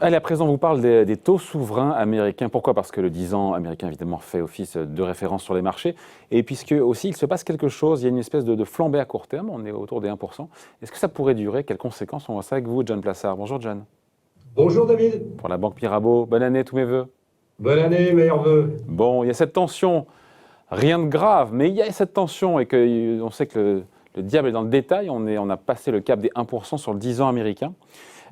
Allez, à présent, on vous parle des taux souverains américains. Pourquoi? Parce que le 10 ans américain, évidemment, fait office de référence sur les marchés. Et puisque aussi, il se passe quelque chose, il y a une espèce de flambée à court terme, on est autour des 1%. Est-ce que ça pourrait durer? Quelles conséquences? On voit ça avec vous, John Plassard. Bonjour, John. Bonjour David. Pour la Banque Mirabeau, bonne année, tous mes voeux. Bonne année, meilleurs voeux. Bon, il y a cette tension, rien de grave, mais il y a cette tension et on sait que le diable est dans le détail. On a passé le cap des 1% sur le 10 ans américain.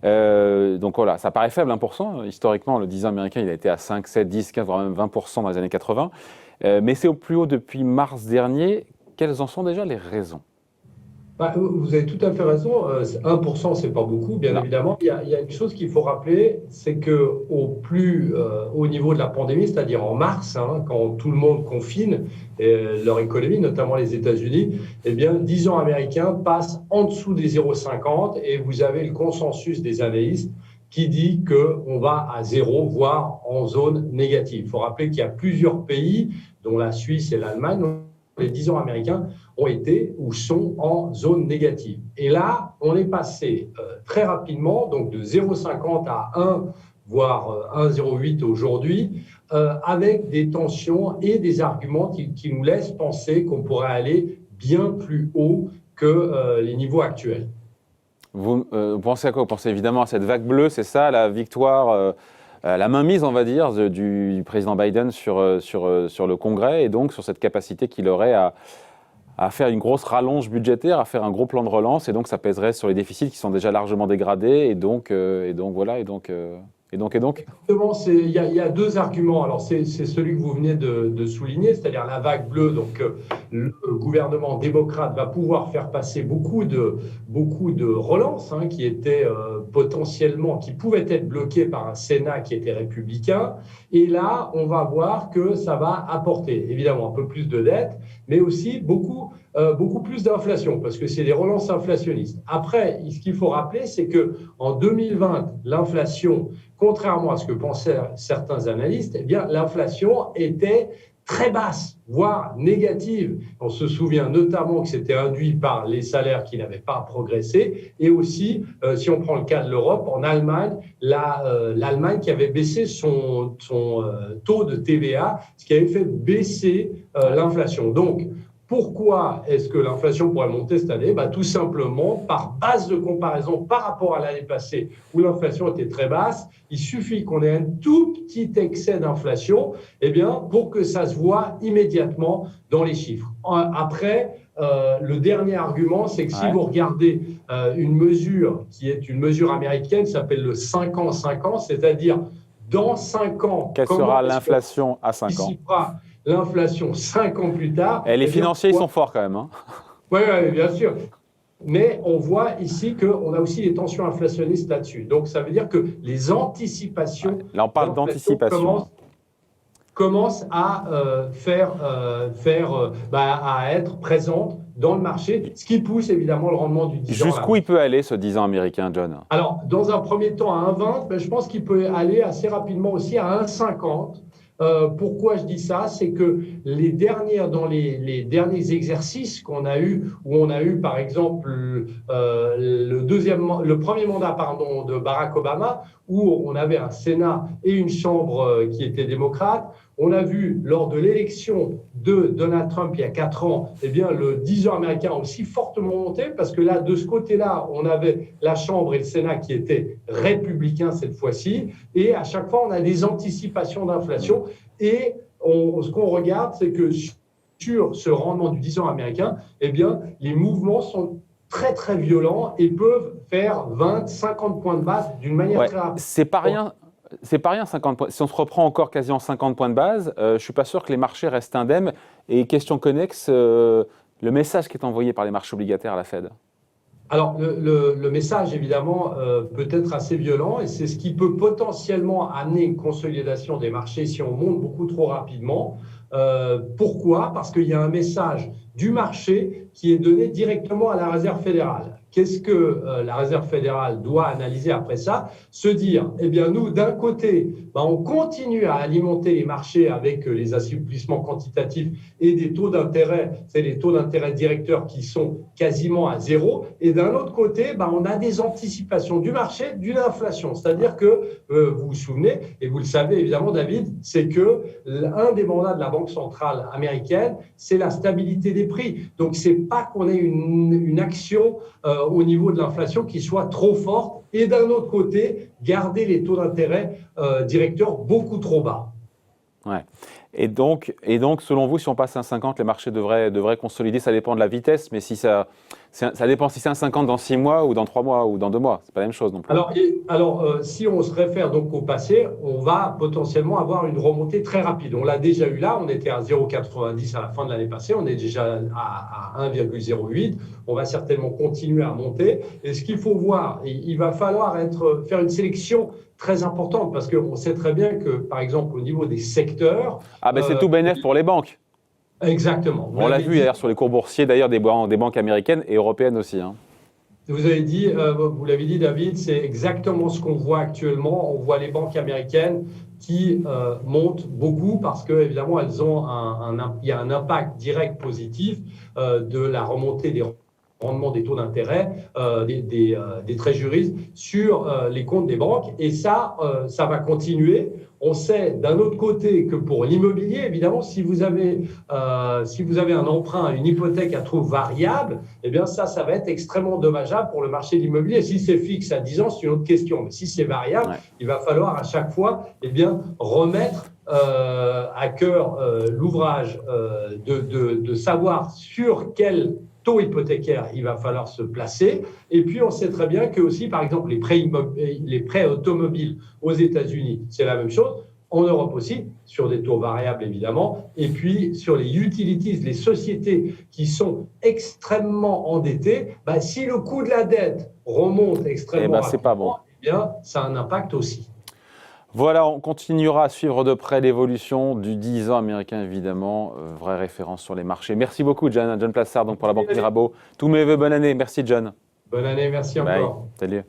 Donc voilà, ça paraît faible, 1%. Historiquement, le 10 ans américain, il a été à 5, 7, 10, 15, voire même 20% dans les années 80. Mais c'est au plus haut depuis mars dernier. Quelles en sont déjà les raisons? Vous avez tout à fait raison. 1%, c'est pas beaucoup, bien évidemment. Il y a une chose qu'il faut rappeler, c'est qu'au plus haut niveau de la pandémie, c'est-à-dire en mars, quand tout le monde confine leur économie, notamment les États-Unis, eh bien, le 10 ans américain passe en dessous des 0,50 et vous avez le consensus des analystes qui dit qu'on va à 0, voire en zone négative. Il faut rappeler qu'il y a plusieurs pays, dont la Suisse et l'Allemagne, les 10 ans américains ont été ou sont en zone négative. Et là, on est passé très rapidement, donc de 0,50 à 1, voire 1,08 aujourd'hui, avec des tensions et des arguments qui nous laissent penser qu'on pourrait aller bien plus haut que les niveaux actuels. Vous pensez à quoi? Vous pensez évidemment à cette vague bleue, c'est ça, la victoire, la mainmise, on va dire, du président Biden sur le Congrès et donc sur cette capacité qu'il aurait à faire une grosse rallonge budgétaire, à faire un gros plan de relance, et donc ça pèserait sur les déficits qui sont déjà largement dégradés, et donc voilà, et donc. Exactement, il y a deux arguments. Alors c'est celui que vous venez de souligner, c'est-à-dire la vague bleue. Donc le gouvernement démocrate va pouvoir faire passer beaucoup de relances qui étaient potentiellement, qui pouvaient être bloquées par un Sénat qui était républicain. Et là, on va voir que ça va apporter évidemment un peu plus de dettes, mais aussi beaucoup plus d'inflation, parce que c'est des relances inflationnistes. Après, ce qu'il faut rappeler, c'est qu'en 2020, l'inflation, contrairement à ce que pensaient certains analystes, eh bien, l'inflation était très basse, voire négative. On se souvient notamment que c'était induit par les salaires qui n'avaient pas progressé, et aussi, si on prend le cas de l'Europe, en Allemagne, l'Allemagne qui avait baissé son taux de TVA, ce qui avait fait baisser l'inflation. Donc, pourquoi est-ce que l'inflation pourrait monter cette année? Tout simplement par base de comparaison par rapport à l'année passée où l'inflation était très basse. Il suffit qu'on ait un tout petit excès d'inflation pour que ça se voit immédiatement dans les chiffres. Après, le dernier argument, c'est que si vous regardez une mesure qui est une mesure américaine qui s'appelle le 5 ans, 5 ans, c'est-à-dire dans 5 ans… Quelle sera l'inflation à 5 ans? L'inflation 5 ans plus tard… Et les financiers, ils sont forts quand même. Oui, bien sûr. Mais on voit ici qu'on a aussi des tensions inflationnistes là-dessus. Donc, ça veut dire que les anticipations… Là, on parle d'anticipation. Commencent à à être présentes dans le marché, ce qui pousse évidemment le rendement du 10 ans. Jusqu'où il peut aller ce 10 ans américain, John? Alors, dans un premier temps à 1,20, je pense qu'il peut aller assez rapidement aussi à 1,50. Pourquoi je dis ça? C'est que dans les derniers exercices qu'on a eu, où on a eu par exemple le premier mandat de Barack Obama, où on avait un Sénat et une Chambre qui étaient démocrates, on a vu lors de l'élection de Donald Trump il y a 4 ans, le 10 ans américain a aussi fortement monté, parce que là, de ce côté-là, on avait la Chambre et le Sénat qui étaient républicains cette fois-ci, et à chaque fois, on a des anticipations d'inflation, et ce qu'on regarde, c'est que sur ce rendement du 10 ans américain, les mouvements sont très très violents et peuvent faire 20, 50 points de base d'une manière très rapide. C'est pas rien. C'est pas rien, 50 points. Si on se reprend encore quasiment 50 points de base, je ne suis pas sûr que les marchés restent indemnes. Et question connexe, le message qui est envoyé par les marchés obligataires à la Fed? Alors, le message, évidemment, peut être assez violent, et c'est ce qui peut potentiellement amener une consolidation des marchés si on monte beaucoup trop rapidement. Pourquoi? Parce qu'il y a un message du marché qui est donné directement à la Réserve fédérale. Qu'est-ce que la Réserve fédérale doit analyser après ça? Se dire, eh bien nous, d'un côté, on continue à alimenter les marchés avec les assouplissements quantitatifs et des taux d'intérêt, c'est les taux d'intérêt directeurs qui sont quasiment à zéro. Et d'un autre côté, on a des anticipations du marché d'une inflation. C'est-à-dire que, vous vous souvenez, et vous le savez évidemment David, c'est que un des mandats de la Banque centrale américaine, c'est la stabilité des prix. Donc, c'est pas qu'on ait une action au niveau de l'inflation qui soit trop forte et d'un autre côté, garder les taux d'intérêt directeurs beaucoup trop bas. Ouais. Et donc, selon vous, si on passe à 1,50, les marchés devraient consolider. Ça dépend de la vitesse, mais ça dépend si c'est 1,50 dans 6 mois ou dans 3 mois ou dans 2 mois. C'est pas la même chose non plus. Alors, si on se réfère donc au passé, on va potentiellement avoir une remontée très rapide. On l'a déjà eu là, on était à 0,90 à la fin de l'année passée, on est déjà à 1,08. On va certainement continuer à monter. Et ce qu'il faut voir, il va falloir faire une sélection très importante parce qu'on sait très bien que, par exemple, au niveau des secteurs… C'est tout bénef pour les banques. Exactement. On l'a vu d'ailleurs sur les cours boursiers d'ailleurs des banques américaines et européennes aussi. Vous l'avez dit, David, c'est exactement ce qu'on voit actuellement. On voit les banques américaines qui montent beaucoup parce que évidemment elles ont il y a un impact direct positif de la remontée des rendement des taux d'intérêt des treasuries sur les comptes des banques. Et ça va continuer. On sait d'un autre côté que pour l'immobilier, évidemment, si vous avez un emprunt, une hypothèque à taux variable, eh bien ça va être extrêmement dommageable pour le marché de l'immobilier. Si c'est fixe à 10 ans, c'est une autre question. Mais si c'est variable, il va falloir à chaque fois remettre à cœur l'ouvrage de savoir sur quel taux hypothécaire il va falloir se placer. Et puis, on sait très bien que aussi, par exemple, les prêts automobiles aux États-Unis, c'est la même chose. En Europe aussi, sur des taux variables évidemment. Et puis, sur les utilities, les sociétés qui sont extrêmement endettées, si le coût de la dette remonte extrêmement c'est pas bon. Eh bien, ça a un impact aussi. Voilà, on continuera à suivre de près l'évolution du 10 ans américain, évidemment. Vraie référence sur les marchés. Merci beaucoup, John Plassard, pour la Banque Mirabeau. Tous mes voeux, bonne année. Merci, John. Bonne année, merci encore. Salut.